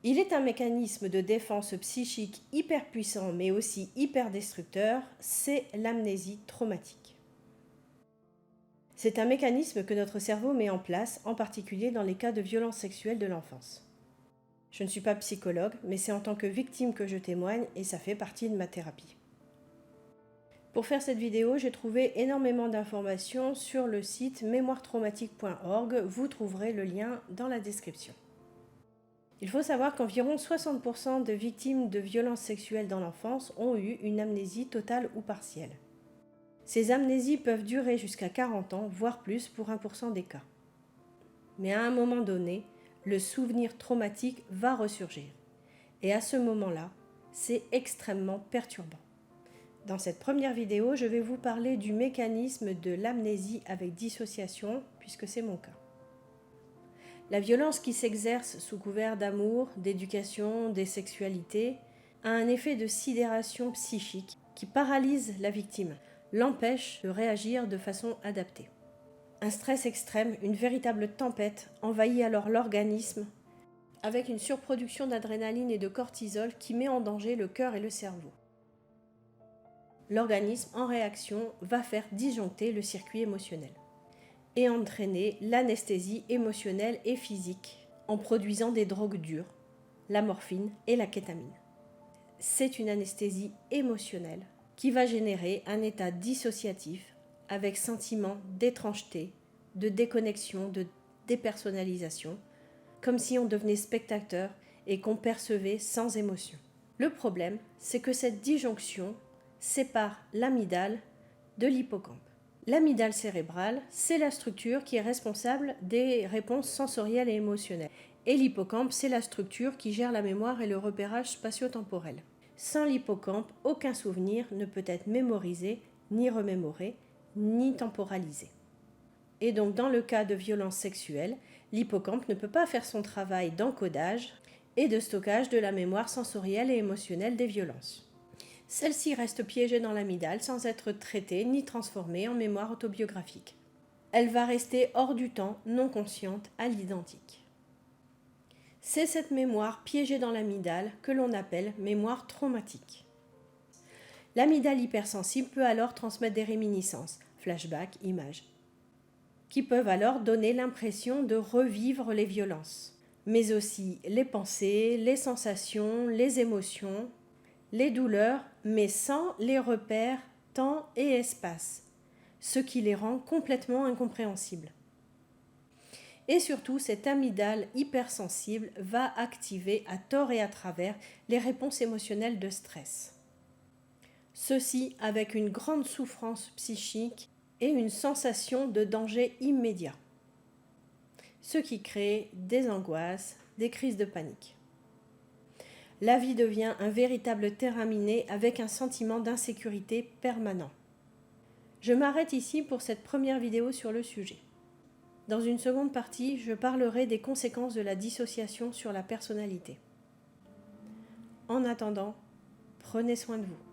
Il est un mécanisme de défense psychique hyper puissant mais aussi hyper destructeur, c'est l'amnésie traumatique. C'est un mécanisme que notre cerveau met en place, en particulier dans les cas de violences sexuelles de l'enfance. Je ne suis pas psychologue, mais c'est en tant que victime que je témoigne et ça fait partie de ma thérapie. Pour faire cette vidéo, j'ai trouvé énormément d'informations sur le site mémoiretraumatique.org, vous trouverez le lien dans la description. Il faut savoir qu'environ 60% de victimes de violences sexuelles dans l'enfance ont eu une amnésie totale ou partielle. Ces amnésies peuvent durer jusqu'à 40 ans, voire plus pour 1% des cas. Mais à un moment donné, le souvenir traumatique va ressurgir. Et à ce moment-là, c'est extrêmement perturbant. Dans cette première vidéo, je vais vous parler du mécanisme de l'amnésie avec dissociation, puisque c'est mon cas. La violence qui s'exerce sous couvert d'amour, d'éducation, des sexualités, a un effet de sidération psychique qui paralyse la victime, l'empêche de réagir de façon adaptée. Un stress extrême, une véritable tempête, envahit alors l'organisme avec une surproduction d'adrénaline et de cortisol qui met en danger le cœur et le cerveau. L'organisme, en réaction, va faire disjoncter le circuit émotionnel et entraîner l'anesthésie émotionnelle et physique en produisant des drogues dures, la morphine et la kétamine. C'est une anesthésie émotionnelle qui va générer un état dissociatif avec sentiment d'étrangeté, de déconnexion, de dépersonnalisation, comme si on devenait spectateur et qu'on percevait sans émotion. Le problème, c'est que cette disjonction sépare l'amygdale de l'hippocampe. L'amygdale cérébrale, c'est la structure qui est responsable des réponses sensorielles et émotionnelles. Et l'hippocampe, c'est la structure qui gère la mémoire et le repérage spatio-temporel. Sans l'hippocampe, aucun souvenir ne peut être mémorisé, ni remémoré, ni temporalisé. Et donc dans le cas de violences sexuelles, l'hippocampe ne peut pas faire son travail d'encodage et de stockage de la mémoire sensorielle et émotionnelle des violences. Celle-ci reste piégée dans l'amygdale sans être traitée ni transformée en mémoire autobiographique. Elle va rester hors du temps, non consciente, à l'identique. C'est cette mémoire piégée dans l'amygdale que l'on appelle mémoire traumatique. L'amygdale hypersensible peut alors transmettre des réminiscences, flashbacks, images, qui peuvent alors donner l'impression de revivre les violences, mais aussi les pensées, les sensations, les émotions, les douleurs, mais sans les repères temps et espace, ce qui les rend complètement incompréhensibles. Et surtout, cette amygdale hypersensible va activer à tort et à travers les réponses émotionnelles de stress. Ceci avec une grande souffrance psychique et une sensation de danger immédiat, ce qui crée des angoisses, des crises de panique. La vie devient un véritable terrain miné avec un sentiment d'insécurité permanent. Je m'arrête ici pour cette première vidéo sur le sujet. Dans une seconde partie, je parlerai des conséquences de la dissociation sur la personnalité. En attendant, prenez soin de vous.